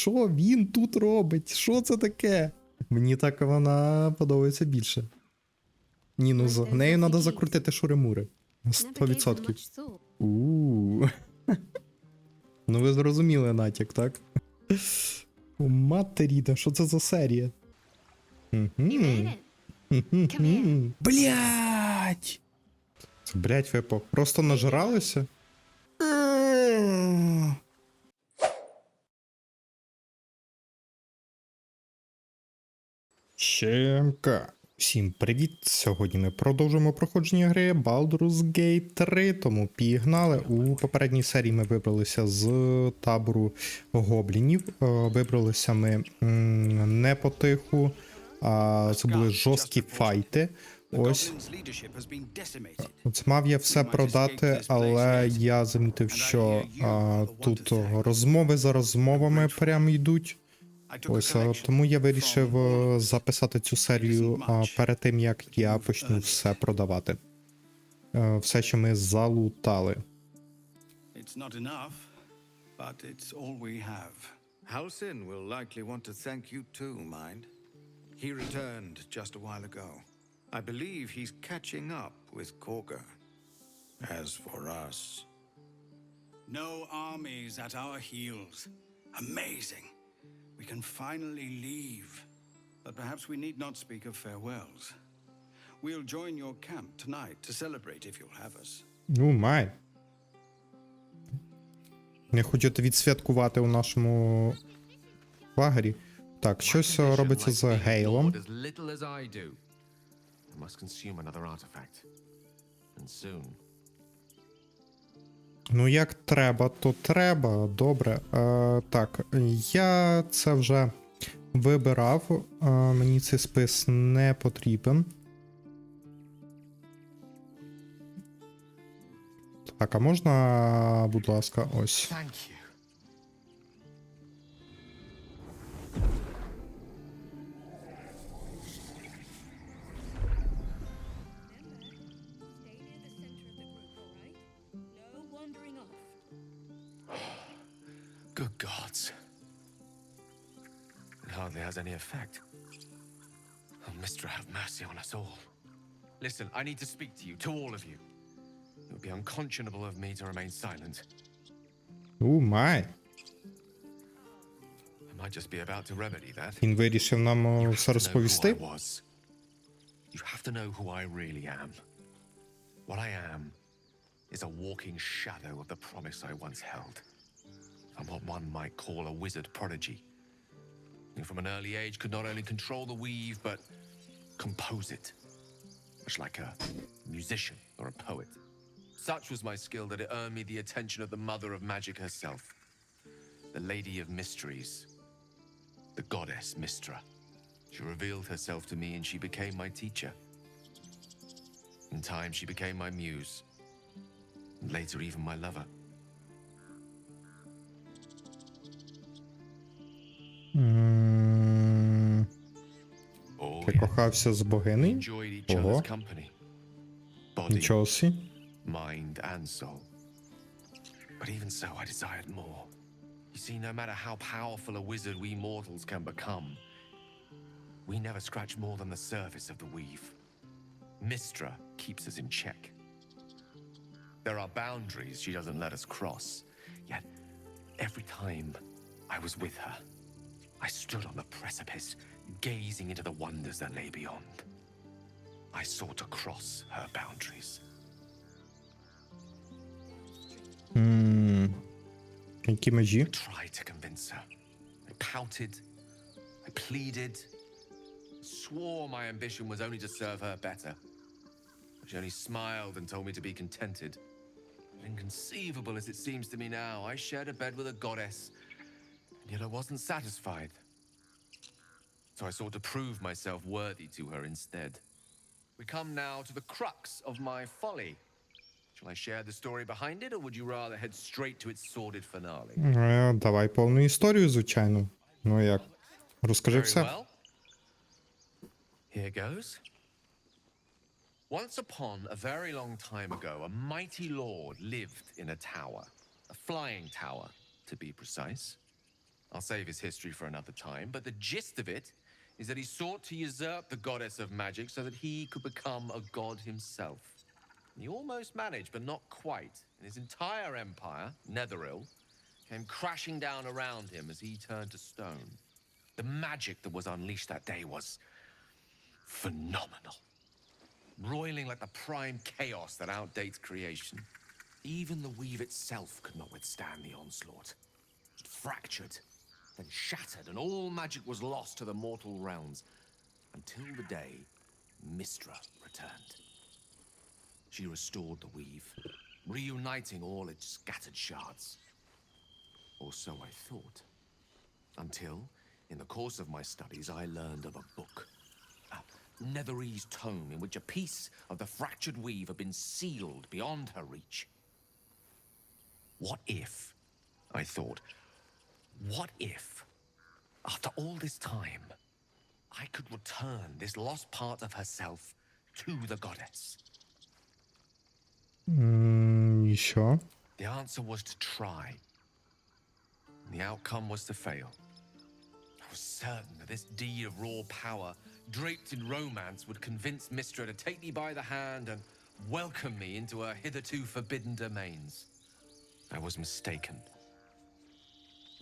Що він тут робить? Що це таке? Мені так вона подобається більше. Ні, ну з нею треба закрутити шури-мури. 100%. Ну ви зрозуміли натяк, так? О, матері, да що це за серія? Блять! Блять, ви просто нажралися? Щемка. Всім привіт! Сьогодні ми продовжуємо проходження гри Baldurs Gate 3, тому пігнали. У попередній серії ми вибралися з табору гоблінів. Вибралися ми не потиху, а це були жорсткі файти. Ось. Мав я все продати, але я замітив, що тут розмови за розмовами прямо йдуть. Ось, тому я вирішив записати цю серію перед тим, як я почну все продавати. Все, що ми залутали. Halsin will likely want to thank you too, mind. He returned just a while ago. I believe he's catching up with Korga. As for us... No armies at our heels. Amazing. We can finally leave. But perhaps we need not speak of farewells. We'll join your camp tonight to celebrate if you'll have us. Май. Не хочете відсвяткувати у нашому лагері? Так, щось робиться з Гейлом. Ну, як треба, то треба. Добре. Так, я це вже вибирав. Мені цей спис не потрібен. Так, а можна, будь ласка, ось. Good gods. It hardly has any effect. Oh, Mistra, have mercy on us all. Listen, I need to speak to you, to all of you. It would be unconscionable of me to remain silent. Oh my. I might just be about to remedy that. Він вирішив нам все розповісти. You have to know who I really am. What I am is a walking shadow of the promise I once held. I'm what one might call a wizard prodigy. Who from an early age could not only control the weave, but compose it. Much like a musician or a poet. Such was my skill that it earned me the attention of the mother of magic herself. The Lady of Mysteries. The goddess Mistra. She revealed herself to me and she became my teacher. In time she became my muse. And later even my lover. Ти кохався з богинею? Ого. Нічого сі. Mind and soul. But even so, I desired more. You see, no matter how powerful a wizard we mortals can become, we never scratch more than the surface of the weave. Mistra keeps us in check. There are boundaries she doesn't let us cross, yet every time I was with her, I stood on the precipice, gazing into the wonders that lay beyond. I sought to cross her boundaries. Які межі? I tried to convince her. I pouted. I pleaded. Swore my ambition was only to serve her better. She only smiled and told me to be contented. Inconceivable as it seems to me now, I shared a bed with a goddess, and yet I wasn't satisfied. So I sought to prove myself worthy to her instead. We come now to the crux of my folly. Shall I share the story behind it, or would you rather head straight to its sordid finale? Давай повну історію, звичайно. Ну як? Розкажи все. Well. Here goes. Once upon a very long time ago, a mighty lord lived in a tower. A flying tower, to be precise. I'll save his history for another time, but the gist of it is that he sought to usurp the goddess of magic so that he could become a god himself. He almost managed, but not quite. And his entire empire, Netheril, came crashing down around him as he turned to stone. The magic that was unleashed that day was phenomenal. Roiling like the prime chaos that outdates creation. Even the weave itself could not withstand the onslaught. It fractured, then shattered, and all magic was lost to the mortal realms until the day Mystra returned. She restored the weave, reuniting all its scattered shards. Or so I thought. Until, in the course of my studies, I learned of a book. A Netherese tome in which a piece of the fractured weave had been sealed beyond her reach. What if, I thought, what if, after all this time, I could return this lost part of herself to the goddess? І що? The answer was to try. The outcome was to fail. I was certain that this deed of raw power, draped in romance, would convince Mystra to take me by the hand and welcome me into her hitherto forbidden domains. I was mistaken.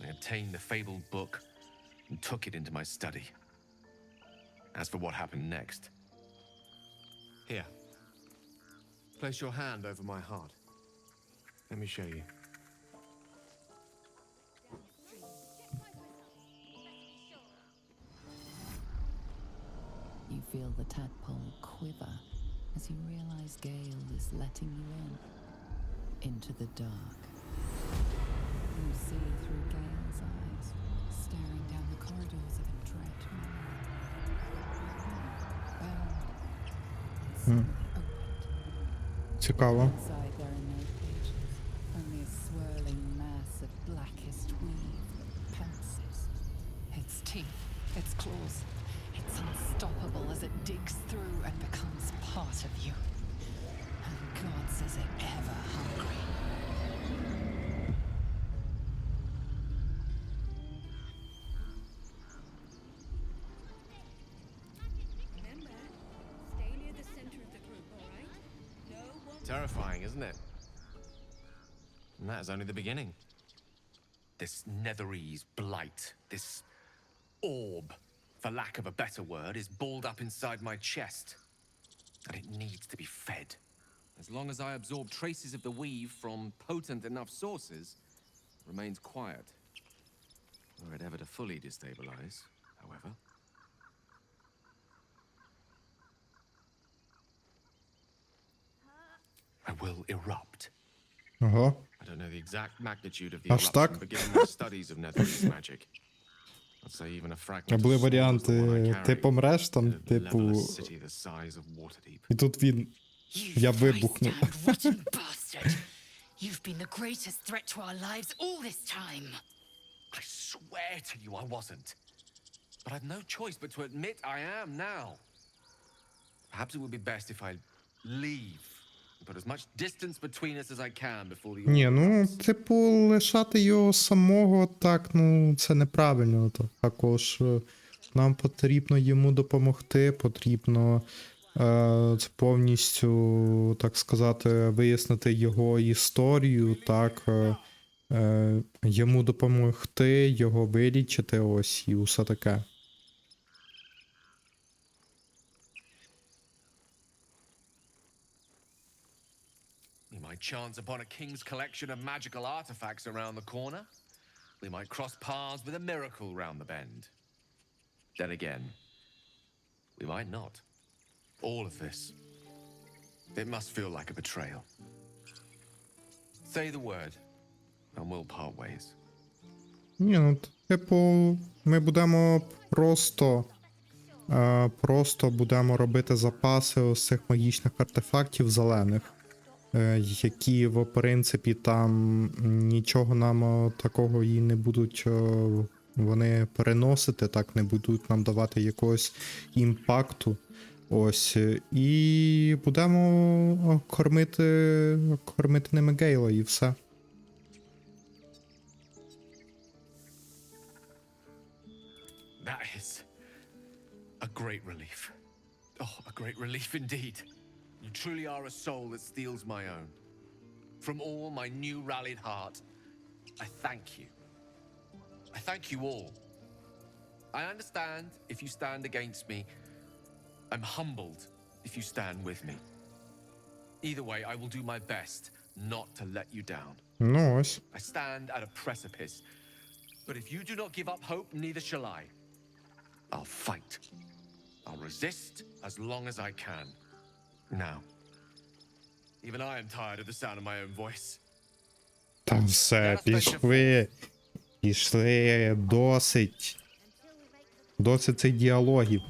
I obtained the fabled book and took it into my study. As for what happened next, here, place your hand over my heart. Let me show you. You feel the tadpole quiver as you realize Gale is letting you into the dark. You see through Gale's eyes, staring down the corridors of a dread memory. Bound, suddenly opened. Цікаво. Inside there are no pages, only a swirling mass of blackest weave that pounces. Its teeth, its claws, it's unstoppable as it digs through and becomes part of you. And God says it ever hungry. Remember, stay near the center of the group, all right? No one. Terrifying, isn't it? And that is only the beginning. This Netherese blight, this orb, for lack of a better word, is balled up inside my chest. And it needs to be fed. As long as I absorb traces of the weave from potent enough sources, it remains quiet. Were it ever to fully destabilize, however. I will erupt. Ага. I don't know the exact magnitude of the Аж eruption, так? but given my studies of Netherese magic, I'd say even a fragment А of були soul is the one I варіанти, carry. ти помреш там, It'd типу, level a city the size of Waterdeep. і тут він, я вибухну. Christ-hand rotten bastard! You've been the greatest threat to our lives all this time. I swear to you I wasn't. But I've no choice but to admit I am now. Perhaps it would be best if I leave and put as much distance between us as I can before the Ні, order ну, comes. типу, лишати його самого так, ну, це неправильно. Також нам потрібно йому допомогти, потрібно це повністю, так сказати, вияснити його історію, так, йому допомогти, його вилічити, ось, і усе таке. We might chance upon a king's collection of magical artifacts around the corner. We might cross paths with a miracle round the bend. Then again, we might not. All of this, it must feel like a betrayal. Say the word, and we'll part ways. Ні, ну, типу, ми будемо просто будемо робити запаси ось цих магічних артефактів зелених, які, в принципі, там нічого нам такого і не будуть вони переносити, так, не будуть нам давати якогось імпакту. Ось, і будемо кормити ними Гейла, і все. That is a great relief. Oh, a great relief indeed. You truly are a soul that steals my own. From all my new rallied heart, I thank you. I thank you all. I understand if you stand against me. I'm humbled if you stand with me. Either way, I will do my best not to let you down. Ну ось. I stand at a precipice, but if you do not give up hope, neither shall I. I'll fight. I'll resist as long as I can. Now, even I am tired of the sound of my own voice. Та все, пішли. Пішли, досить. Досить цих діалогів.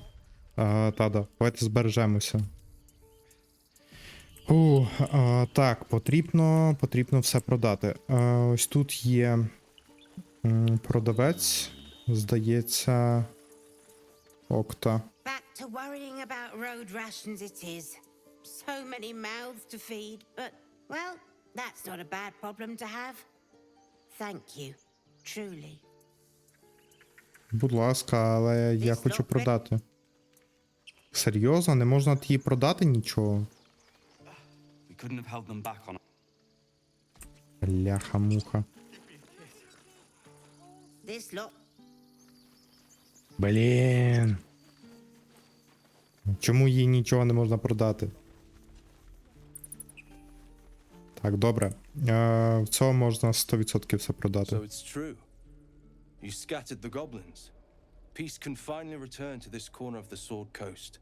Та-да, давайте збережемося. Так, потрібно все продати. Ось тут є продавець, здається, Окта. Back to worrying about road rations it is. So many mouths to feed, but, well, that's not a bad problem to have. Thank you, truly. Будь ласка, але я хочу продати. Серйозно? Не можна її продати нічого? Бляха-муха. This lot. Блін. Чому їй нічого не можна продати? Так, добре. В цьому можна 100% все продати. So it's true. You scattered the goblins. Peace can finally return to this corner of the Sword Coast.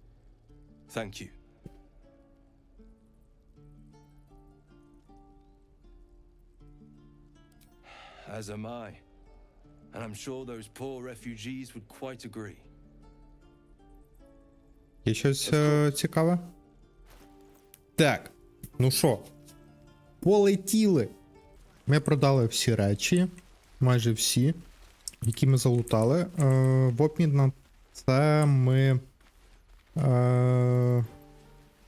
Thank you. As am I. And I'm sure those poor refugees would quite agree. Є щось цікаве? Так, ну що, полетіли. Ми продали всі речі, майже всі, які ми залутали. В обмін на це ми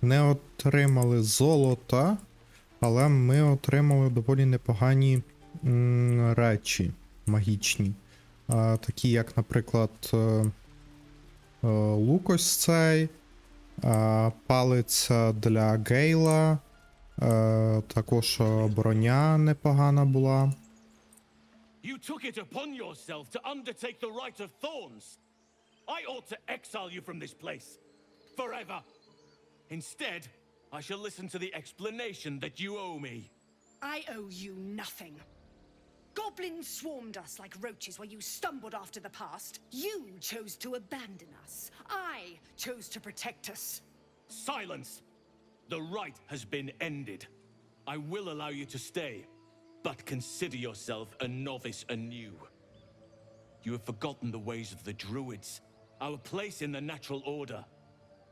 не отримали золота, але ми отримали доволі непогані речі магічні. Такі як, наприклад, лук ось цей, палиця для Гейла, також броня непогана була. You took it upon yourself to undertake the rite of thorns. I ought to exile you from this place. Forever. Instead, I shall listen to the explanation that you owe me. I owe you nothing. Goblins swarmed us like roaches while you stumbled after the past. You chose to abandon us. I chose to protect us. Silence! The rite has been ended. I will allow you to stay, but consider yourself a novice anew. You have forgotten the ways of the druids, our place in the natural order.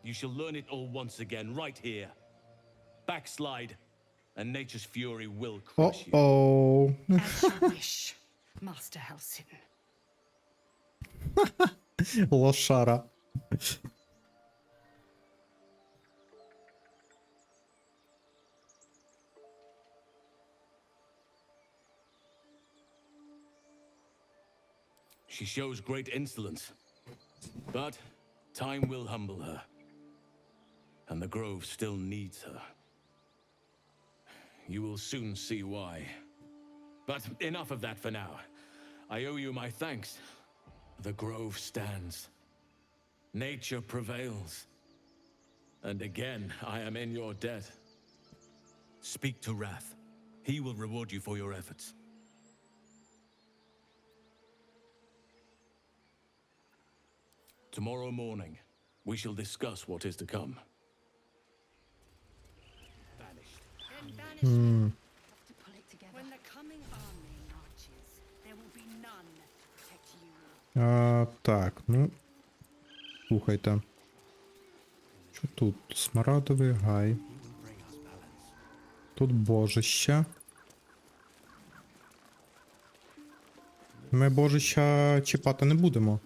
You shall learn it all once again, right here. Backslide, and nature's fury will crush you. О-оу. As you wish, Master Halsin. Лошара. She shows great insolence, but time will humble her, and the grove still needs her. You will soon see why. But enough of that for now. I owe you my thanks. The grove stands. Nature prevails. And again, I am in your debt. Speak to Wrath. He will reward you for your efforts. Tomorrow morning, we shall discuss what is to come. When the coming army marches, there will be none to protect you. Так, ну. Слухайте. Що тут? Смарагдовий гай. Тут божища. Ми божища чіпати не будемо.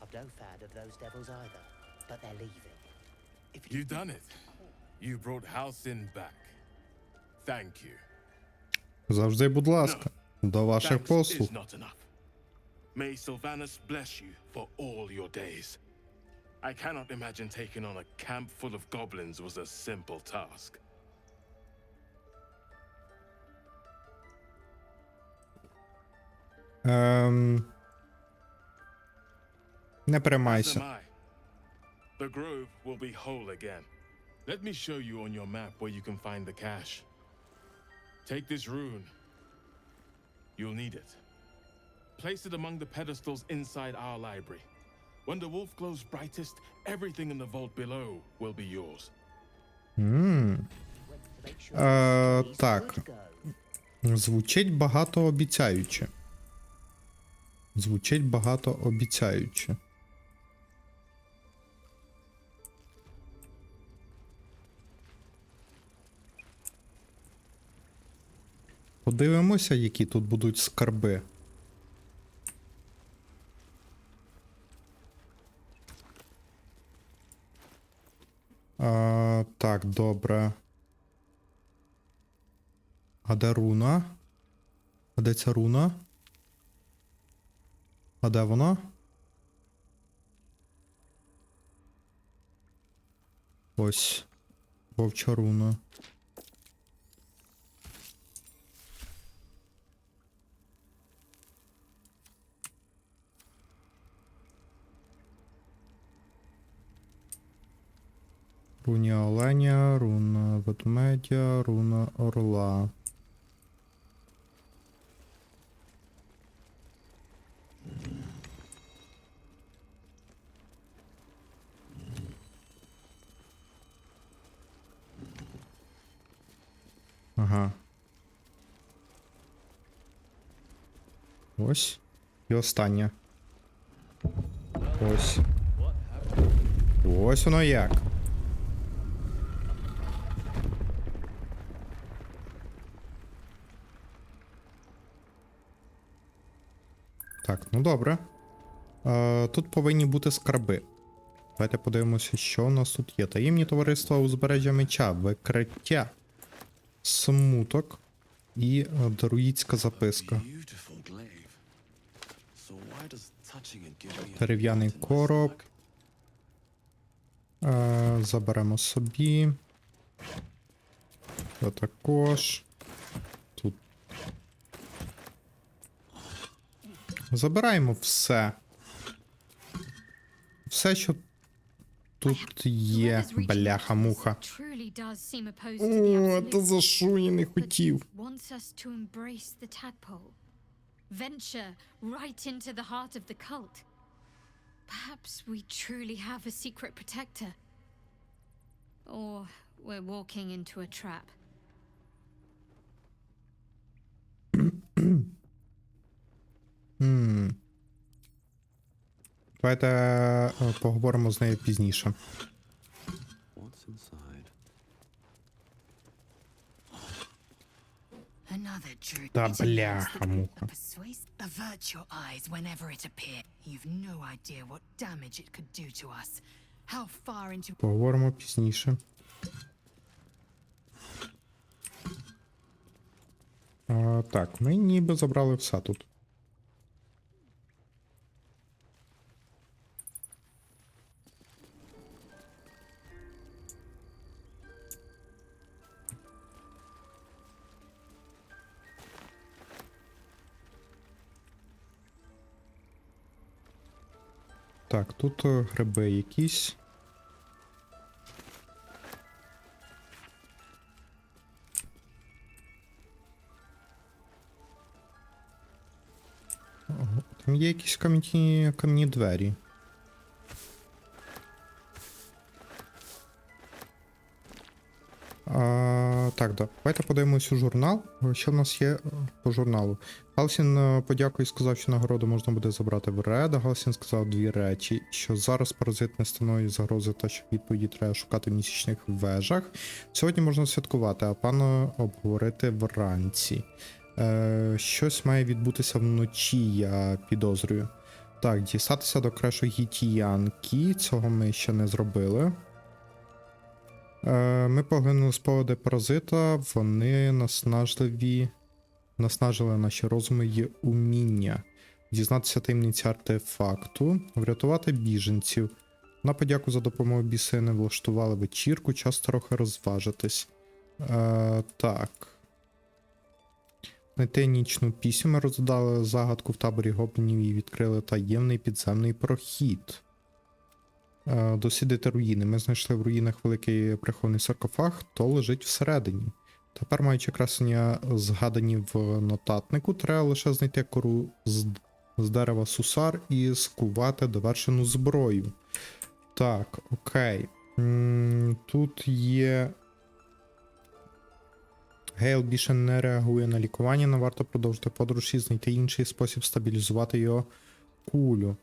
I'm no fan of those devils either, but they're leaving. You've done it. You brought Halsin back. Thank you. Завжди, будь ласка. До ваших Thanks послуг. is not enough. May Sylvanus bless you for all your days. I cannot imagine taking on a camp full of goblins was a simple task. Не As am переймайся. I. The grove will be whole again. Let me show you on your map where you can find the cache. Take this rune. You'll need it. Place it among the pedestals inside our library. When the wolf glows brightest, everything in the vault below will be yours. Так. Звучить багатообіцяюче. Звучить багатообіцяюче. Подивимося, які тут будуть скарби. Так, добре. А де руна? А де ця руна? А де вона? Ось. Вовча руна. Руна оленя, руна ведмедя, руна орла. Ага. Ось. І остання. Ось. Ось воно як. Так, ну добре. Тут повинні бути скарби. Давайте подивимося, що у нас тут є. Таємні товариства узбережжя меча, викриття, смуток і друїдська записка. Дерев'яний короб. Заберемо собі. Це також. Тут. Забираємо все. Все, що тут є, бляха-муха. О, то за що я не хотів? Venture right into the heart of the cult. Perhaps we truly have a secret protector. Or we're walking into a trap. Давайте поговоримо з нею пізніше. Та бляха-муха. Avert your eyes whenever it appears. You've no idea what damage it could do to us. How far into... Поговоримо пізніше. Так, ми ніби забрали все тут. Так, тут гриби якісь. Там є якісь кам'яні двері. Так, давайте подивимось у журнал. Що в нас є по журналу? Галсін подякує і сказав, що нагороду можна буде забрати в ред. Галсін сказав дві речі, що зараз паразит не становить загрози та що відповіді треба шукати в місячних вежах. Сьогодні можна святкувати, а пану обговорити вранці. Щось має відбутися вночі, я підозрюю. Так, дістатися до Крешогітіянки, цього ми ще не зробили. Ми поглинули спогади паразита, вони наснажливі наснажили наші розуми й уміння. Дізнатися таємниці артефакту, врятувати біженців. На подяку за допомогу бісини влаштували вечірку, час трохи розважитись. Так. Знайти нічну пісню, ми роздали загадку в таборі гоблінів і відкрили таємний підземний прохід. Дослідити руїни. Ми знайшли в руїнах великий прихований саркофаг, хто лежить всередині. Тепер, маючи красення згадані в нотатнику, треба лише знайти кору з дерева сусар і скувати довершену зброю. Так, окей. Тут є... Гейл більше не реагує на лікування, не варто продовжити подорож і знайти інший спосіб стабілізувати його кулю.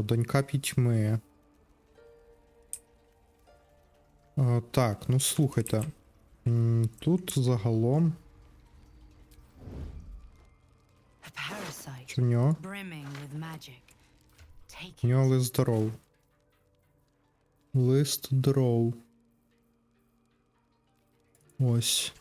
Донька пітьми. Так, ну слухайте. Тут загалом... Що в нього? В нього лист дров. Лист дров. Ось.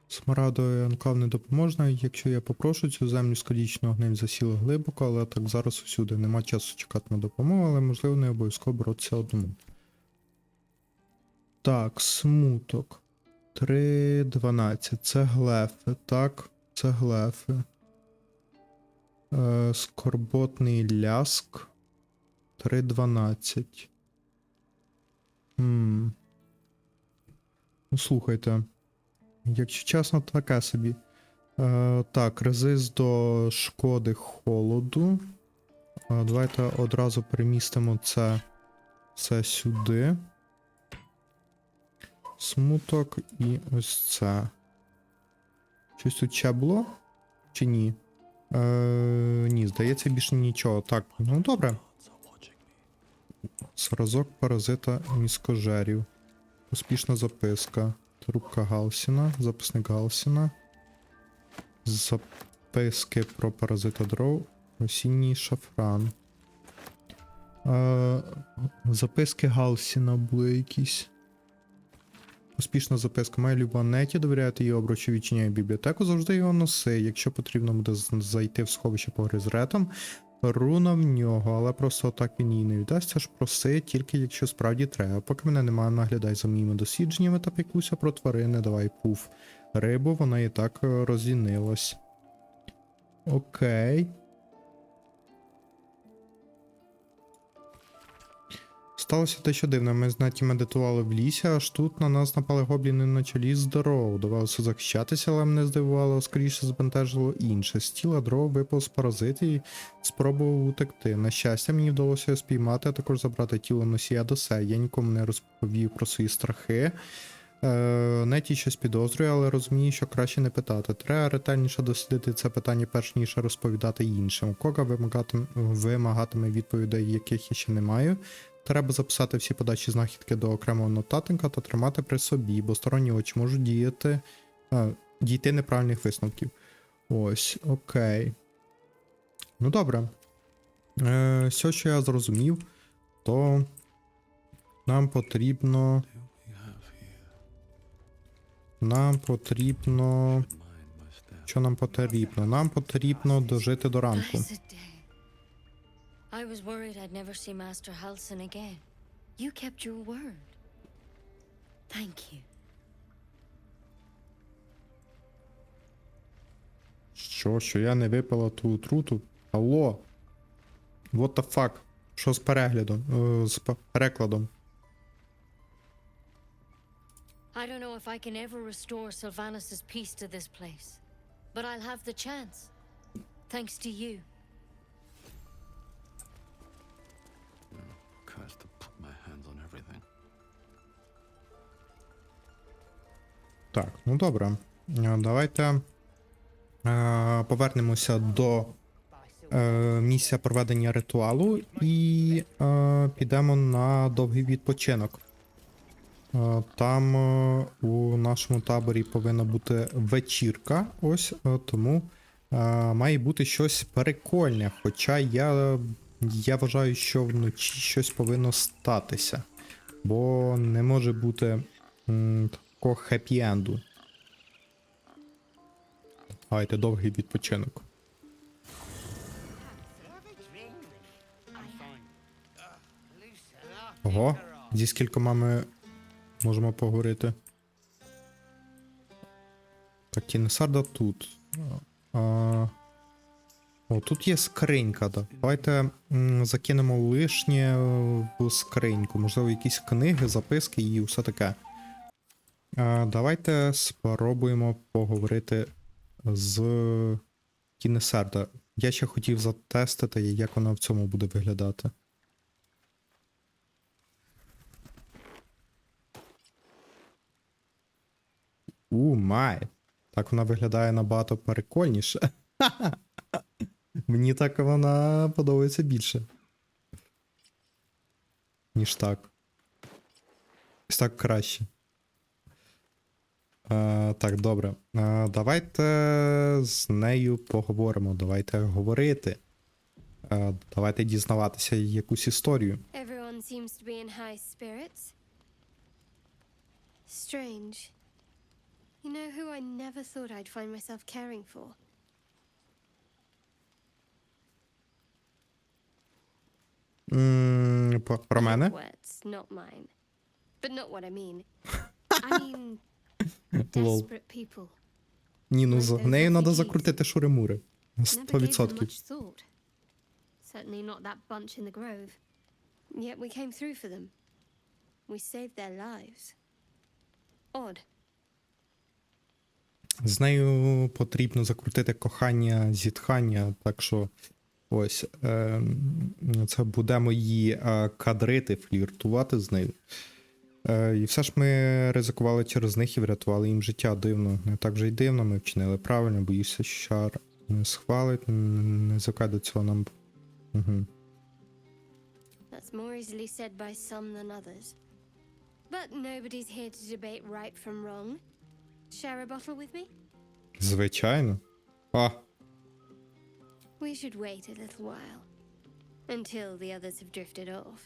Смарадовий анклав не допоможе, якщо я попрошу, цю землю скалічного гниль засіли глибоко, але так зараз усюди. Нема часу чекати на допомогу, але можливо не обов'язково боротися одному. Так, смуток. 3.12. Це глефи, так? Це глефи. Скорботний ляск. 3.12. Ну, слухайте. Якщо чесно, таке собі. Так, резист до шкоди холоду. Давайте одразу перемістимо це сюди. Смуток і ось це. Щось тут ще було? Чи ні? Ні, здається, більше нічого. Так, ну добре. Зразок паразита міскожерів. Успішна записка. Трубка Галсіна, записник Галсіна. Записки про паразита дров. Осінній шафран. Записки Галсіна були якісь. Успішна записка. Моя люба Неті, довіряєте її обручу, відчиняє бібліотеку, завжди його носи. Якщо потрібно буде зайти в сховище по гризретам, руна в нього, але просто так він її не віддасться ж, проси, тільки якщо справді треба. Поки мене немає, наглядай за моїми дослідженнями та піклуйся про тварини, давай пуф. Рибу, вона і так розлінилась. Окей. Сталося те, що дивно, ми з Неті медитували в лісі, аж тут на нас напали гобліни на чолі з дров. Довелося захищатися, але мене здивувало, скоріше збентежило інше. З тіла дров випав з паразит і спробував утекти. На щастя, мені вдалося його спіймати, а також забрати тіло носія до себе. Я нікому не розповів про свої страхи. Неті щось підозрює, але розумію, що краще не питати. Треба ретельніше дослідити це питання, перш ніж розповідати іншим. Кога вимагатиме відповідей, яких я ще не маю. Треба записати всі подачі знахідки до окремого нотатника та тримати при собі, бо сторонні очі можуть дійти неправильних висновків. Ось, окей. Ну добре. Все, що я зрозумів, то нам потрібно... Що нам потрібно? Нам потрібно дожити до ранку. I was worried I'd never see Master Halsin again. You kept your word. Thank you. Що я не випила ту отруту? Алло? What the fuck? Що з переглядом? З перекладом? I don't know if I can ever restore Sylvanus' peace to this place, but I'll have the chance. Thanks to you. To put my hands on everything. Так, ну добре. Давайте повернемося до місця проведення ритуалу і підемо на довгий відпочинок. Там у нашому таборі повинна бути вечірка, ось, тому має бути щось прикольне, хоча я вважаю, що вночі щось повинно статися, бо не може бути такого хеппі-енду. Давайте довгий відпочинок. Ого, зі скількома ми можемо поговорити. Так, Тінесарда тут. О, тут є скринька, да. Давайте закинемо лишнє в скриньку. Можливо, якісь книги, записки і все таке. Давайте спробуємо поговорити з Тінесарда. Я ще хотів затестити, як вона в цьому буде виглядати. Май. Так вона виглядає набагато прикольніше. Мені так вона подобається більше. Ніж так. Ось так краще. Так, добре. Давайте з нею поговоримо. Давайте говорити. Давайте дізнаватися якусь історію. Everyone seems to be in high spirits. Strange. You know who I never thought I'd find myself caring for? Про мене? Words, not mine. But not what I mean. I mean desperate people. Ні, ну з нею треба закрутити шури-мури. 100%. Certainly not that bunch in the grove. Yet we came through for them. We saved their lives. Odd. З нею потрібно закрутити кохання, зітхання, так що ось, це будемо її кадрити, фліртувати з нею. І все ж ми ризикували через них і врятували їм життя. Дивно. Не так вже й дивно, ми вчинили правильно, боюся, що Шар не схвалить, не звикай до цього нам. Угу. That's more easily said by some than others. But nobody's here to debate right from wrong. Share a bottle with me? Звичайно. We should wait a little while. Until the others have drifted off.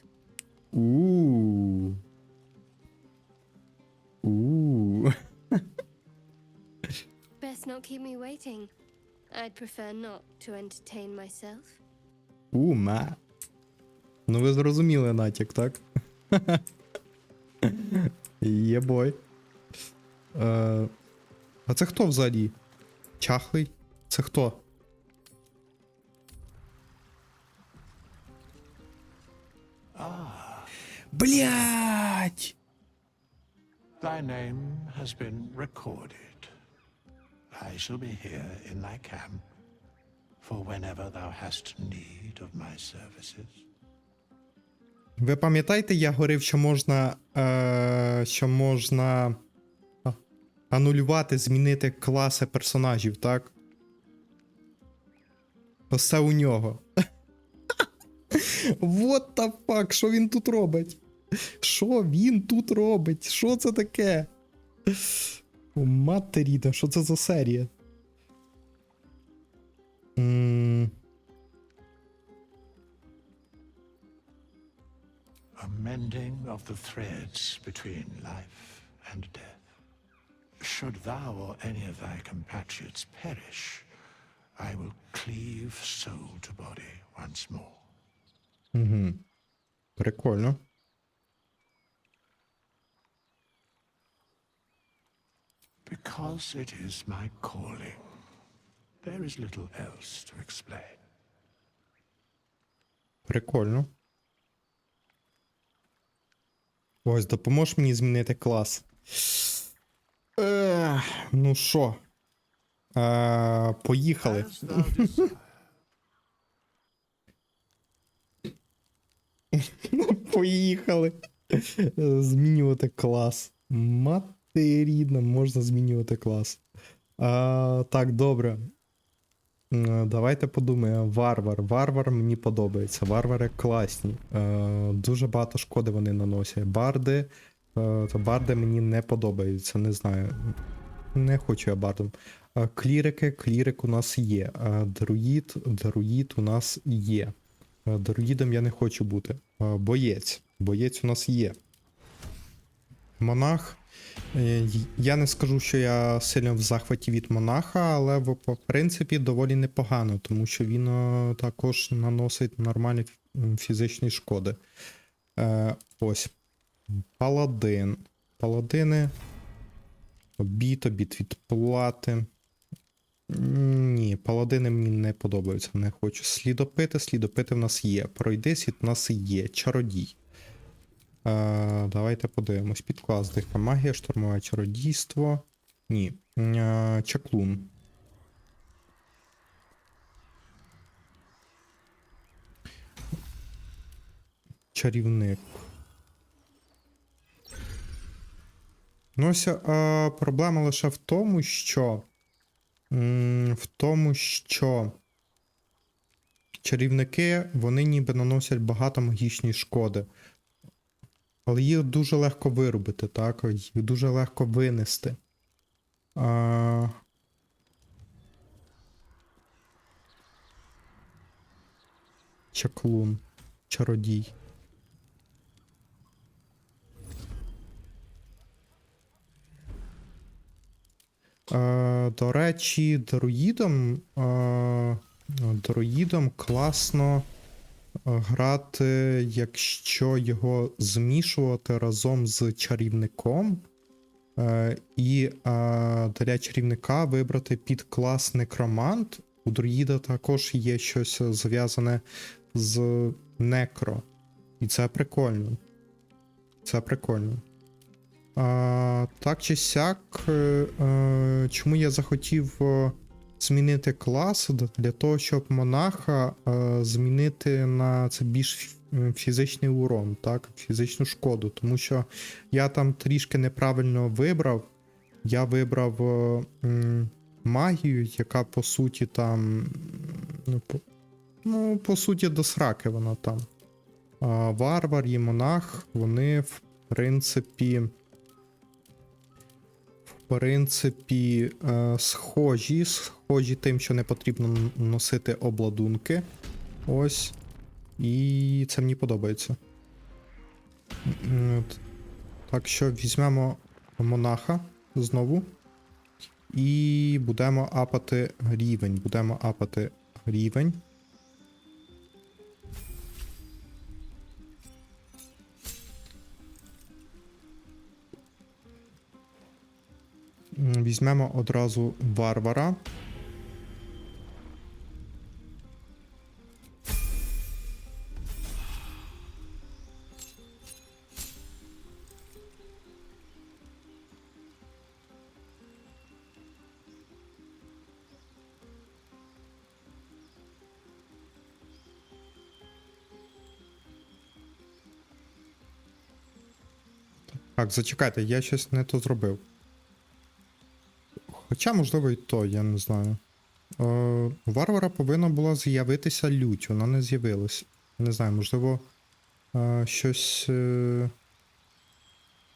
Best not keep me waiting. I'd prefer not to entertain myself. Ма. Ну ви зрозуміли натяк, так? Єбой. А це хто взагалі? Чахлий? Це хто? Блять! Thy name has been recorded. I shall be here in thy camp for whenever thou hast need of my services. Ви пам'ятаєте, я говорив, що можна анулювати, змінити класи персонажів, так? Ось це у нього. What the fuck? Що він тут робить? Що він тут робить? Що це таке? О, матеріна, що це за серія? A mending of the threads between life and death. Should thou or any of thy compatriots perish, I will cleave soul to body once more. Угу. Прикольно. Because it is my calling, there is little else to explain. Прикольно. Ось, допоможеш мені змінити клас. Ну що? Поїхали. Поїхали. Змінювати клас. Матерідно, можна змінювати клас. Так, добре. Давайте подумаємо. Варвар. Варвар мені подобається. Варвари класні. Дуже багато шкоди вони наносять. Барди. Барди мені не подобаються. Не знаю. Не хочу я бардом. Клірики. Клірик у нас є. Друїд. Друїд у нас є. Друїдом я не хочу бути. Боєць. Боєць у нас є. Монах. Я не скажу, що я сильно в захваті від монаха, але в принципі доволі непогано, тому що він також наносить нормальні фізичні шкоди. Ось. Паладин. Паладини. Обід відплати. Ні, паладини мені не подобаються, не хочу. Слідопити в нас є. Пройдисвіт в нас є. Чародій. Давайте подивимось. Підклас, дика магія, штурмове чародійство. Ні. Чаклун. Чарівник. Ну ось проблема лише в тому, що чарівники, вони ніби наносять багато магічної шкоди. Але їх дуже легко виробити, так? Їх дуже легко винести. Чаклун. Чародій. До речі, друїдом класно грати, якщо його змішувати разом з чарівником, і для чарівника вибрати підклас некромант. У друїда також є щось зв'язане з некро. І це прикольно. Це прикольно. Так чи сяк, чому я захотів змінити клас? Для того, щоб монаха змінити на це більш фізичний урон, так? Фізичну шкоду. Тому що я там трішки неправильно вибрав. Я вибрав магію, яка по суті там. По суті, до сраки вона там. Варвар і монах, вони в принципі, схожі тим, що не потрібно носити обладунки. Ось. І це мені подобається. Так що візьмемо монаха знову. І будемо апати рівень. Візьмемо одразу варвара. Так, зачекайте, я щось не то зробив. Хоча, можливо, і то, я не знаю. У варвара повинна була з'явитися лють, вона не з'явилась. Не знаю, можливо, щось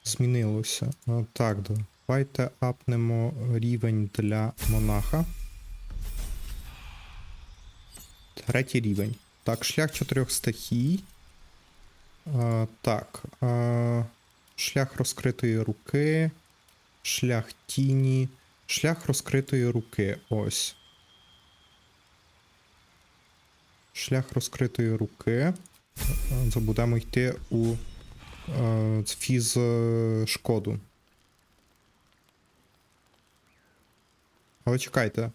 змінилося. Так, давайте апнемо рівень для монаха. 3-й рівень. Так, шлях 4 стихій. Так. Шлях розкритої руки. Шлях тіні. Шлях розкритої руки. Ось. Шлях розкритої руки. Будемо йти у фіз шкоду. Але чекайте.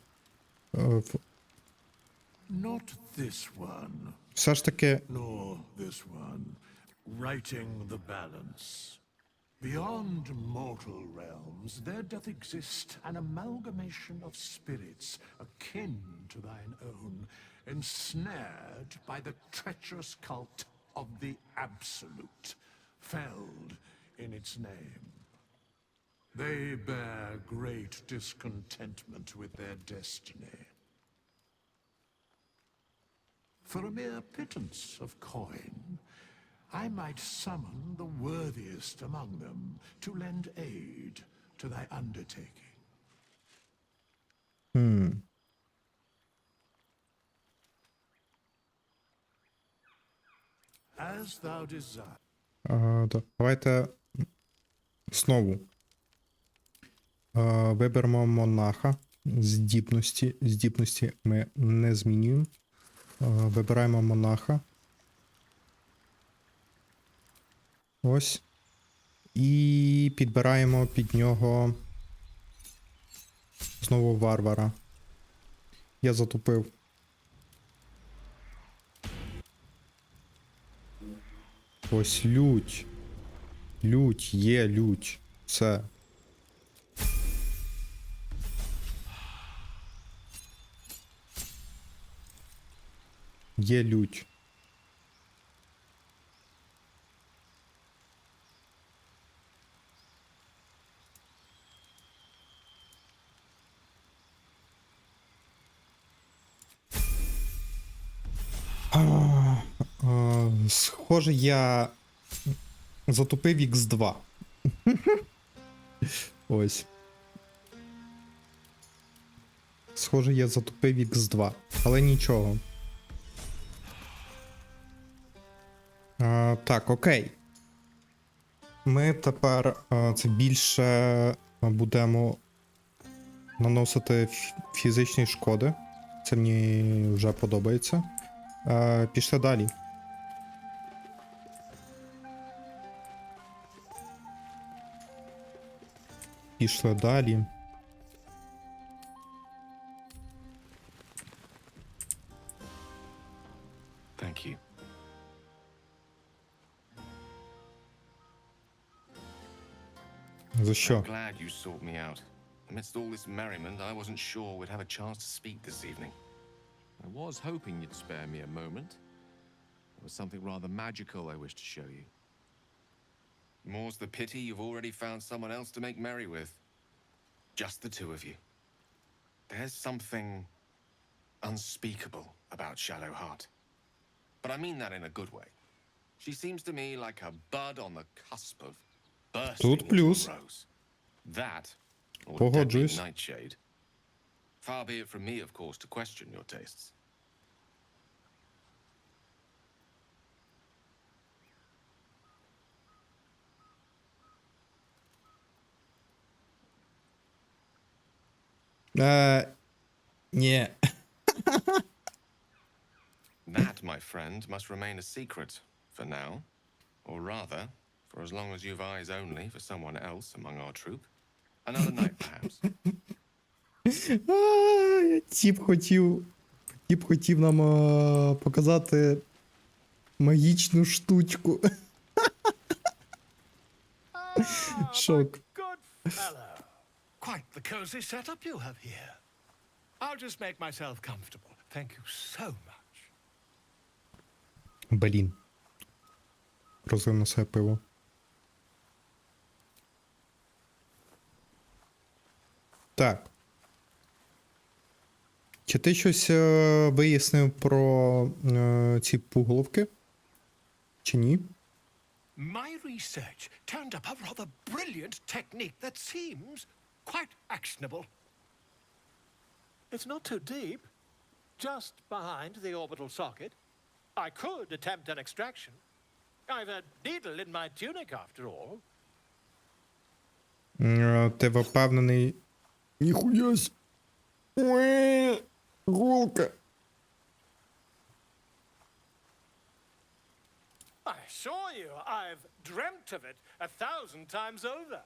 Not this one. Все ж таки. Nor this one. Righting the balance. Beyond mortal realms, there doth exist an amalgamation of spirits akin to thine own, ensnared by the treacherous cult of the Absolute, felled in its name. They bear great discontentment with their destiny. For a mere pittance of coin, I might summon the worthiest among them to lend aid to thy undertaking. As thou desire. Давайте знову. Виберемо монаха. Здібності ми не змінюємо. Вибираємо монаха. Ось. І підбираємо під нього знову варвара. Я затупив. Ось лють. Лють, є лють. Все. Є лють. Схоже, я затупив Х2. Ось. Схоже, я затупив Х2. Але нічого. Так, окей. Ми тепер це більше будемо наносити фізичної шкоди. Це мені вже подобається. Пішли далі. Пішли далі. Thank you. За що? I'm glad you sought me out. Amidst all this merriment, I wasn't sure we'd have a chance to speak this evening. I was hoping you'd spare me a moment. There was something rather magical I wished to show you. More's the pity you've already found someone else to make merry with. Just the two of you. There's something unspeakable about Shadowheart. But I mean that in a good way. She seems to me like a bud on the cusp of bursting into a rose. That, or deadly nightshade. Far be it from me, of course, to question your tastes. Ні. That, my friend, must remain a secret for now. Or rather, for as long as you've eyes only for someone else among our troop. Another night, perhaps. Тіп хотів нам показати магічну штучку. Шок. Quite the cozy setup you have here. I'll just make myself comfortable. Thank you so much. Блін. Розлив на себе пиво. Так. Чи ти щось вияснив про ці пуголовки? Чи ні? My research turned up a rather brilliant technique that seems quite actionable. It's not too deep. Just behind the orbital socket. I could attempt an extraction. I've a needle in my tunic after all. Ти впевнений? Ніхуясь. Голка. I assure you, I've dreamt of it 1,000 times over.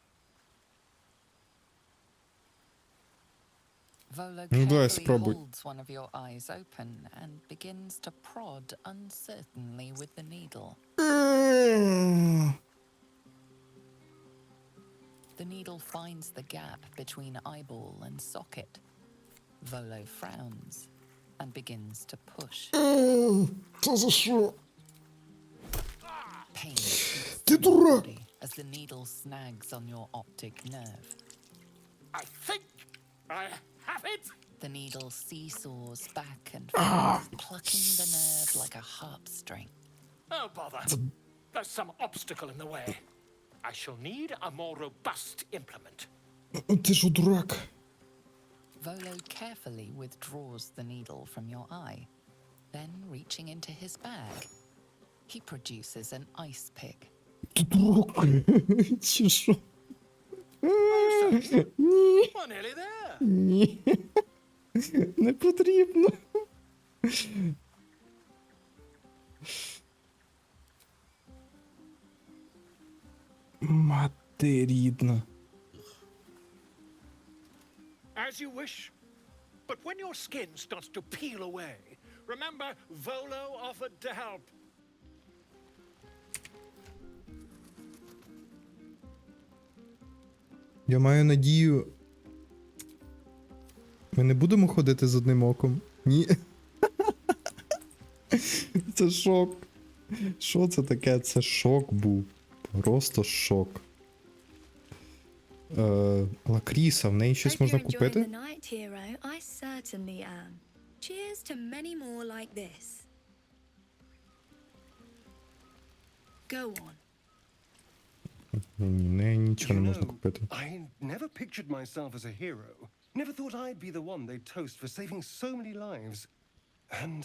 Volo Ну, давай carefully спробуй. holds one of your eyes open and begins to prod uncertainly with the needle. The needle finds the gap between eyeball and socket. Volo frowns and begins to push. Це за що? Pain shoots Ти through your дурак! body as the needle snags on your optic nerve. I think I have it. The needle seesaws back and forth, plucking the nerve like a harpstring. Oh, bother. There's some obstacle in the way. I shall need a more robust implement. Ти ж дурак. Volo carefully withdraws the needle from your eye. Then, reaching into his bag, he produces an ice pick. Ти дурак. Чи що? Ні. We're nearly there. Ні. Не потрібно. Мати рідна. As you wish. But when your skin starts to peel away, remember Volo offered to help. Я маю надію. Ми не будемо ходити з одним оком? Ні. Це шок. Що це таке? Це шок був. Просто шок. Лакріса, в неї щось можна купити? The night, hero. I certainly am. Cheers to many more like this. Go on. Ні, в неї нічого не можна купити. I never pictured myself as a hero. Never thought I'd be the one they'd toast for saving so many lives. And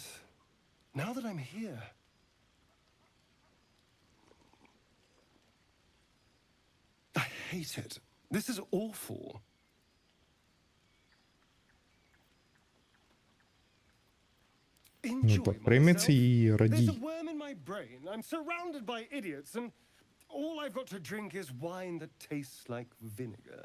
now that I'm here... I hate it. This is awful. Ну так, прийми це і There's радій. a worm in my brain. I'm surrounded by idiots, and all I've got to drink is wine that tastes like vinegar.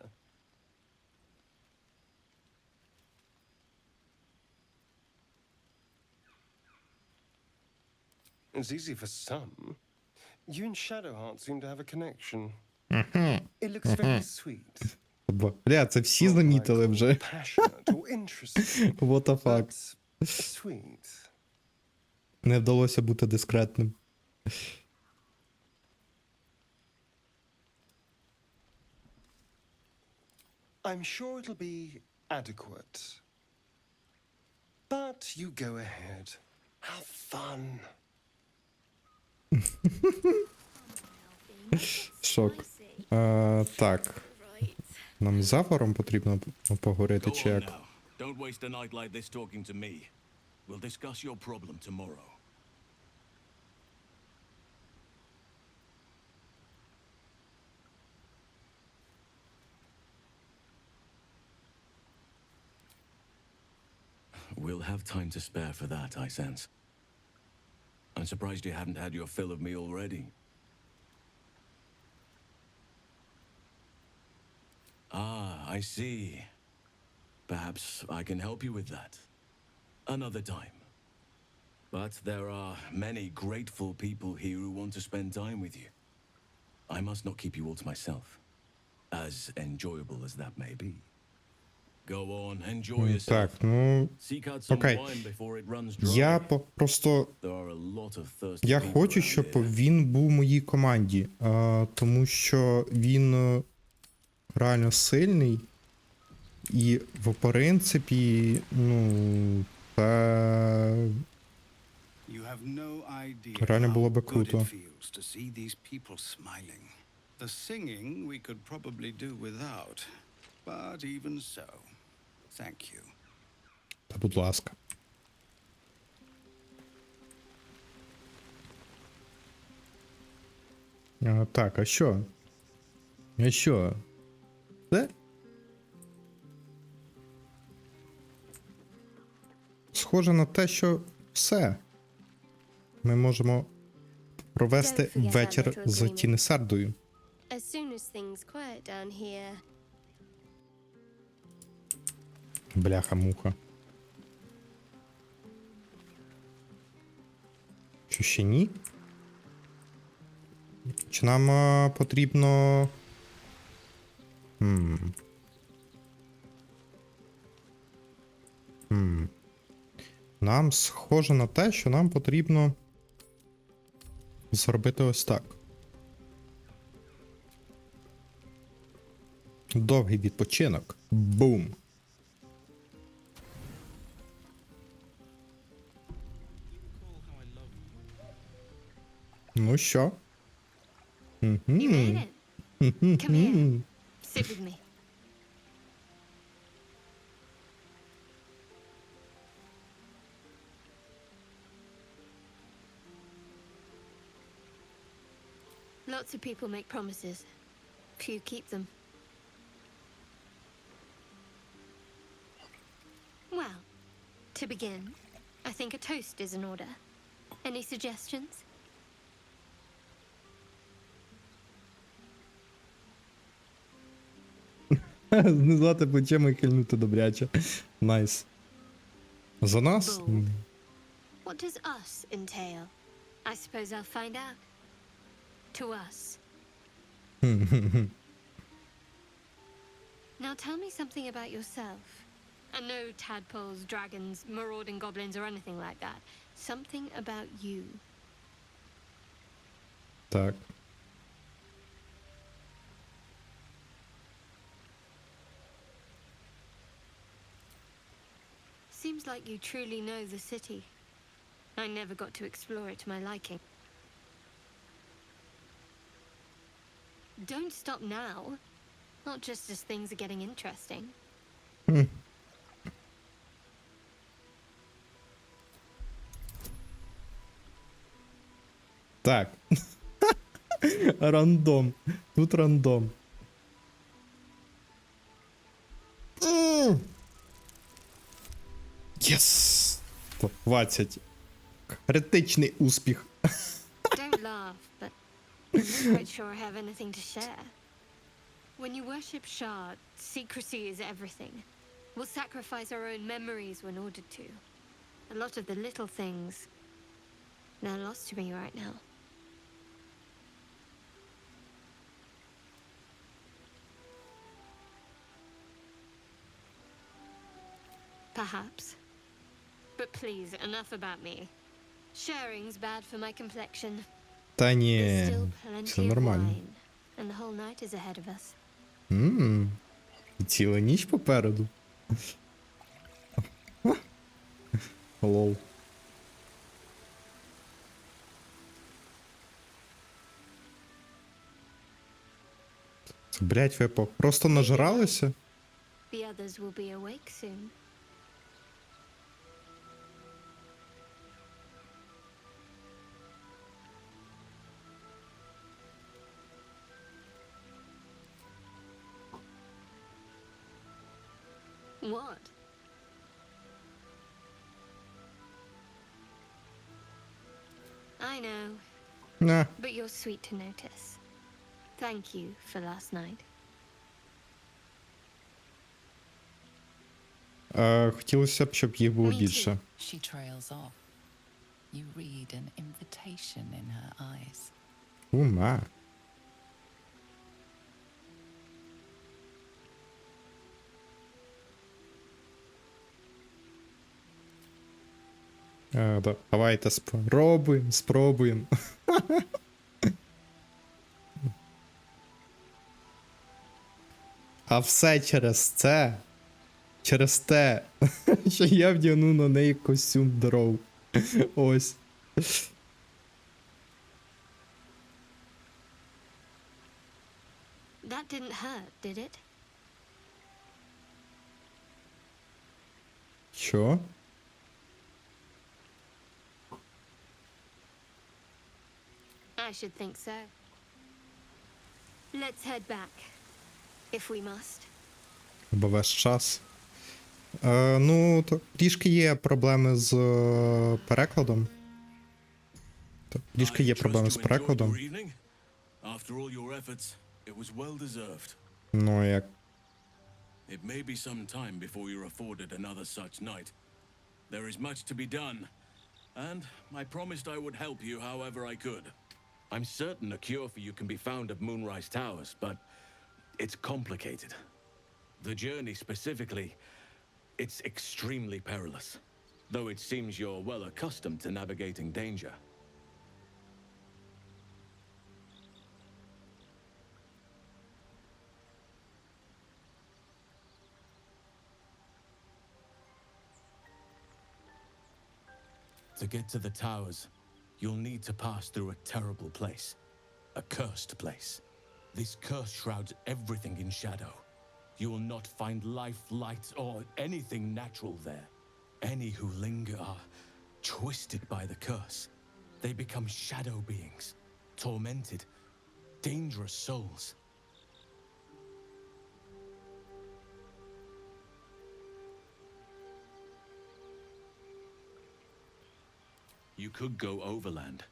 It's easy for some. You and Shadowheart seem to have a connection. It looks very sweet. Бля, це всі замітили вже. Passionate or interesting. What the fuck. But sweet. Не вдалося бути дискретним. I'm sure it'll be adequate. But you go ahead. Have fun. Шок. Так. Нам з Зафором потрібно поговорити, чи як? Don't waste a night like this talking to me. We'll discuss your problem tomorrow. We'll have time to spare for that, I sense. I'm surprised you haven't had your fill of me already. Ah, I see. Perhaps I can help you with that. Another time. But there are many grateful people here who want to spend time with you. I must not keep you all to myself, as enjoyable as that may be. Go on, enjoy yourself. Так, ну, Seek out some окей. wine before it runs dry. Я просто... There are a lot of thirsty Я people хочу, around щоб here. він був в моїй команді, тому що він реально сильний, і в принципі, ну, це You have no idea реально було би how good круто. it feels to see these people smiling. The singing we could probably do without, but even so, thank you. Та будь ласка. Так, а що? А що? Це? Схоже на те, що все. Ми можемо провести Don't forget our вечір little з agreement. Тінесардою. As soon as things quiet down here, Бляха-муха. Що ще ні? Чи нам потрібно... Нам схоже на те, що нам потрібно зробити ось так. Довгий відпочинок. Бум. Ну що? you made it. Come here. Sit with me. Lots of people make promises. Few keep them. To begin, I think a toast is in order. Any suggestions? Знизати плечима і кильнути добряче. Найс. За нас? What does us entail? I suppose I'll find out. To us. Now tell me something about yourself. And no tadpoles, dragons, marauding goblins or anything like that. Something about you. Так. Seems like you truly know the city. I never got to explore it to my liking. Don't stop now. Not just as things are getting interesting. Так. Рандом. Тут рандом. Єс! 20. Критичний успіх. Don't laugh, but I'm not quite sure I have anything to share. When you worship Shard, secrecy is everything. We'll sacrifice our own memories when ordered to. A lot of the little things, they're lost to me right now. Perhaps. But please, enough about me. Sharing's bad for my complexion. Та There's ні, still plenty все of нормально. wine, and the whole night is ahead of us. Ціла ніч попереду. Лол. Це, блять, ви просто нажралися? The others will be awake soon. What? I know. Nah. But you're sweet to notice. Thank you for last night. Хотілося б, щоб їх було Me більше. too. She trails off. You read an invitation in her eyes. Ума. Давайте спробуємо. А все через це. Через те, що я вдягну на неї костюм дров. Ось. That didn't hurt, did it? Що? I should think so. Let's head back, if we must. Бо весь час. Ну, трішки є проблеми з перекладом. Трішки є проблеми з перекладом. Ну, як. It may be some time before you're afforded another such night. There is much to be done, and I promised I would help you however I could. I'm certain a cure for you can be found at Moonrise Towers, but it's complicated. The journey specifically, it's extremely perilous, though it seems you're well accustomed to navigating danger. To get to the towers, you'll need to pass through a terrible place. A cursed place. This curse shrouds everything in shadow. You will not find life, light, or anything natural there. Any who linger are twisted by the curse. They become shadow beings, tormented, dangerous souls. You could go overland,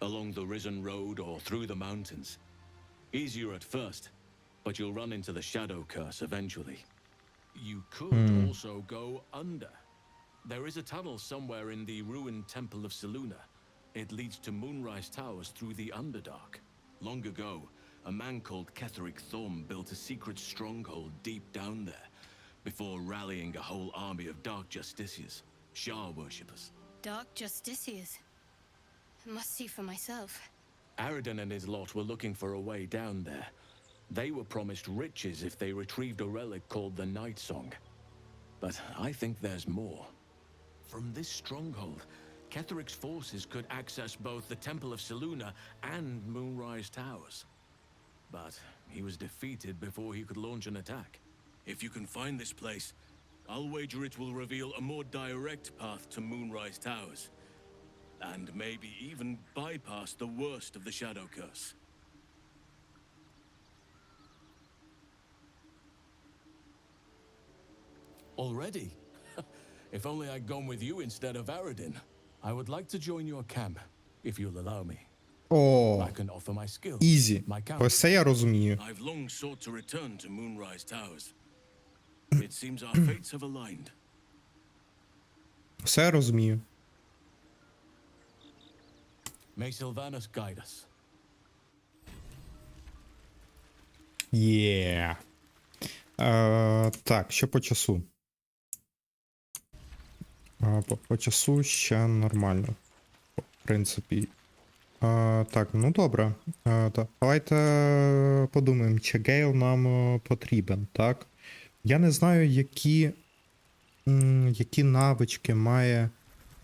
along the Risen Road or through the mountains. Easier at first, but you'll run into the shadow curse eventually. You could also go under. There is a tunnel somewhere in the ruined temple of Seluna. It leads to Moonrise Towers through the Underdark. Long ago, a man called Ketheric Thorm built a secret stronghold deep down there, before rallying a whole army of Dark Justiciars, Shah worshippers. Dark Justiciars. Must see for myself. Aradin and his lot were looking for a way down there. They were promised riches if they retrieved a relic called the Night Song. But I think there's more. From this stronghold, Ketheric's forces could access both the Temple of Seluna and Moonrise Towers. But he was defeated before he could launch an attack. If you can find this place, I'll wager it will reveal a more direct path to Moonrise Towers. And maybe even bypass the worst of the Shadow Curse. Already? If only I'd gone with you instead of Aradin. I would like to join your camp, if you'll allow me. О, I can offer my skills. ізі. My camp. Ось це я розумію. I've long sought to return to Moonrise Towers. It seems our fates have aligned. Все я розумію. May Sylvanus guide us. Є. Так, що по часу? По часу ще нормально. В принципі. Так, ну добре. Давайте подумаємо, чи Гейл нам потрібен, так? Я не знаю, які навички має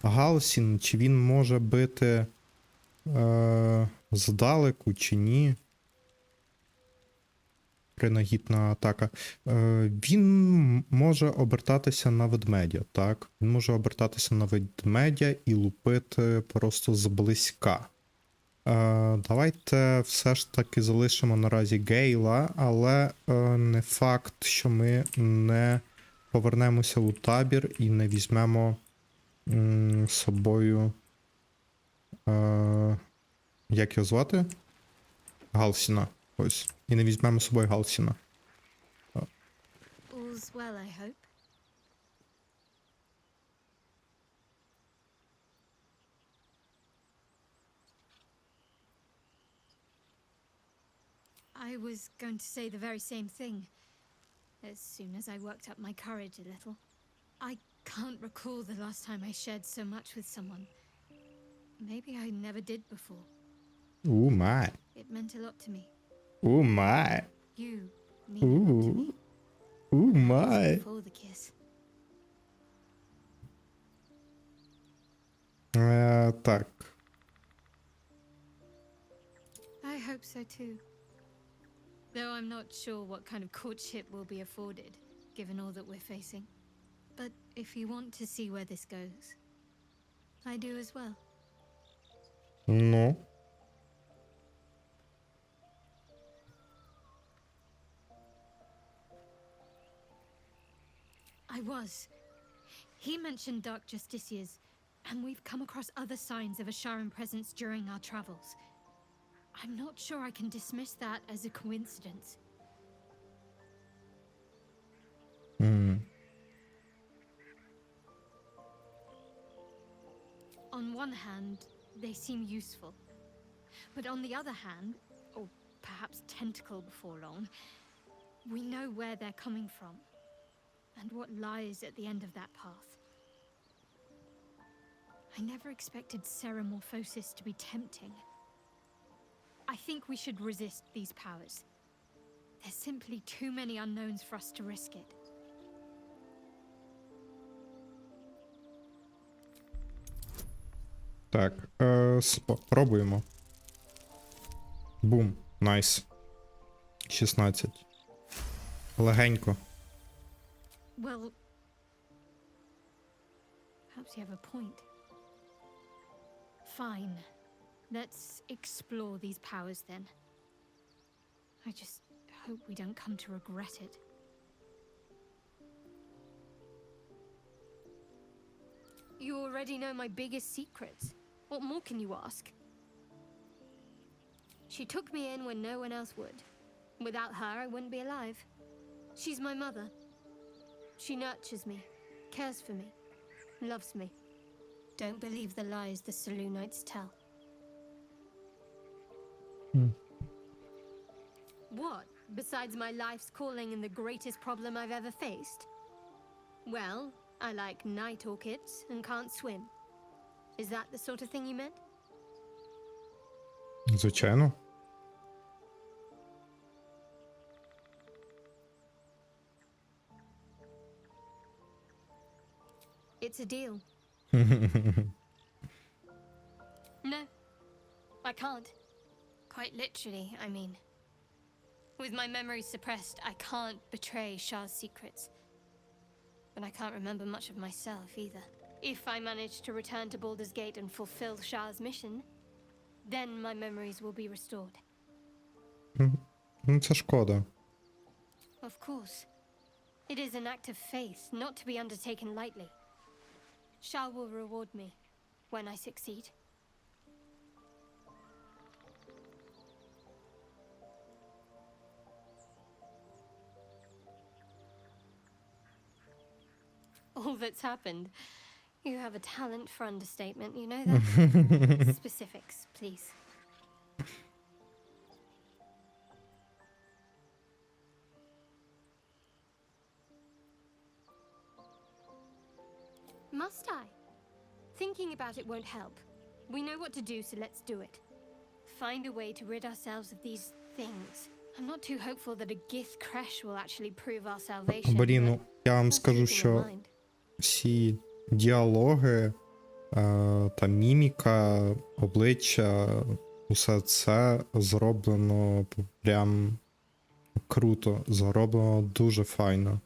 Галсін, чи він може бити здалеку, чи ні. Принагідна атака. Він може обертатися на ведмедя, так? Він може обертатися на ведмедя і лупити просто зблизька. Давайте все ж таки залишимо наразі Гейла, але не факт, що ми не повернемося у табір і не візьмемо з собою. Як його звати? Галсіна. Ось. І не візьмемо з собою Галсіна. All's well, I hope. I was going to say the very same thing as soon as I worked up my courage a little. I can't recall the last time I shared so much with someone. Maybe I never did before. Ooh, my. It meant a lot to me. Ooh, my. You mean a lot to me. Ooh, my. Before the kiss. Так. I hope so too. Though I'm not sure what kind of courtship will be afforded, given all that we're facing. But if you want to see where this goes, I do as well. No. I was. He mentioned Dark Justiciars, and we've come across other signs of a Sharon presence during our travels. I'm not sure I can dismiss that as a coincidence. On one hand, they seem useful. But on the other hand, or perhaps tentacle before long, we know where they're coming from. And what lies at the end of that path. I never expected Ceramorphosis to be tempting. I think we should resist these powers. There's simply too many unknowns for us to risk it. Так, спробуємо. Бум, найс. 16. Легенько. Well, perhaps you have a point. Fine. Let's explore these powers then. I just hope we don't come to regret it. You already know my biggest secrets. What more can you ask? She took me in when no one else would. Without her, I wouldn't be alive. She's my mother. She nurtures me, cares for me, loves me. Don't believe the lies the Selûnites tell. What, besides my life's calling and the greatest problem I've ever faced? Well, I like night orchids and can't swim. Is that the sort of thing you meant? Звичайно. It's a deal. No, I can't. Quite literally, I mean. With my memory suppressed, I can't betray Shah's secrets. But I can't remember much of myself either. If I manage to return to Baldurs Gate and fulfill Shah's mission, then my memories will be restored. Це шкода. Of course. It is an act of faith, not to be undertaken lightly. Shah will reward me when I succeed. All that's happened. You have a talent for understatement, you know that? Specifics, please. Must I? Thinking about it won't help. We know what to do, so let's do it. Find a way to rid ourselves of these things. I'm not too hopeful that a Gith crash will actually prove our salvation. Блін, ну, я вам but скажу, keep it in що mind. всі діалоги та міміка, обличчя, усе це зроблено прям круто, зроблено дуже файно.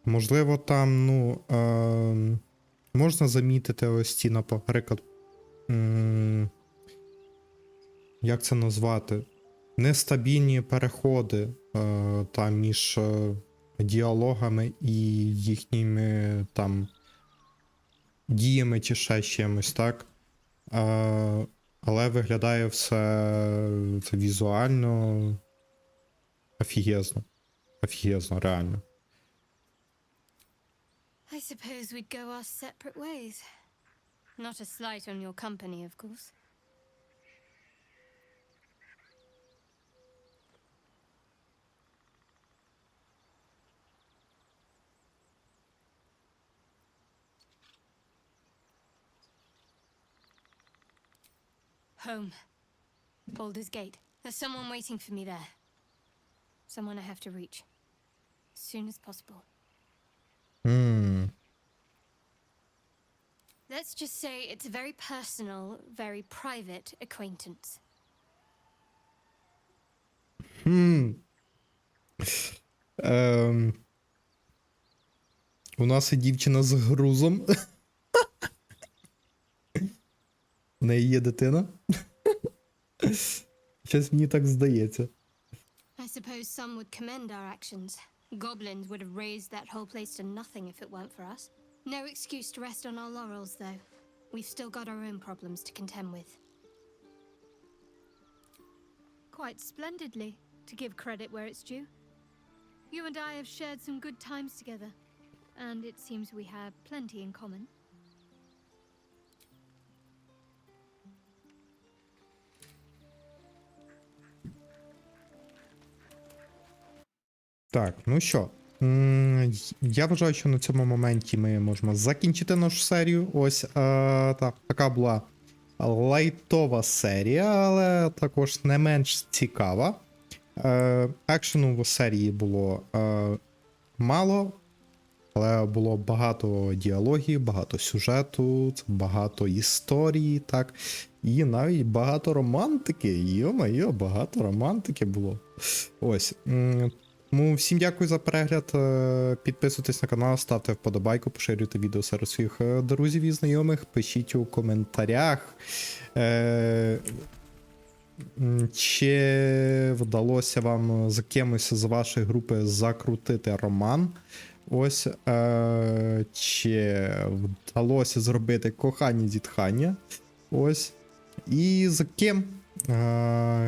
Можливо, там, ну, можна замітити ось ці, наприклад, як це назвати? Нестабільні переходи там між діалогами і їхніми там діями чи ще чимось, так? Але виглядає все це візуально офігезно. Офігезно, реально. I suppose we'd go our separate ways. Not a slight on your company, of course. Home. Baldurs Gate. There's someone waiting for me there. Someone I have to reach. As soon as possible. Let's just say it's a very personal, very private acquaintance. У нас є дівчина з грузом. У неї є дитина. Щось мені так здається. I suppose some would commend our actions. Goblins would have razed that whole place to nothing if it weren't for us. No excuse to rest on our laurels, though. We've still got our own problems to contend with. Quite splendidly, to give credit where it's due. You and I have shared some good times together, and it seems we have plenty in common. Так, ну що, я вважаю, що на цьому моменті ми можемо закінчити нашу серію. Ось така була лайтова серія, але також не менш цікава. Екшену в серії було мало, але було багато діалогів, багато сюжету, багато історії, так, і навіть багато романтики. Йо-моє, багато романтики було. Ось. Тому всім дякую за перегляд, підписуйтесь на канал, ставте вподобайку, поширюйте відео серед своїх друзів і знайомих, пишіть у коментарях, чи вдалося вам з кимось з вашої групи закрутити роман. Ось, чи вдалося зробити кохання зітхання. Ось. І з ким?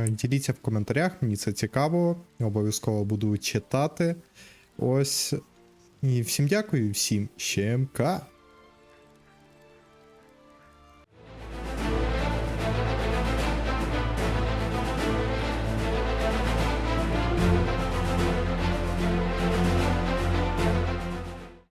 Діліться в коментарях, мені це цікаво. Обов'язково буду читати. Ось. І всім дякую, всім щемка.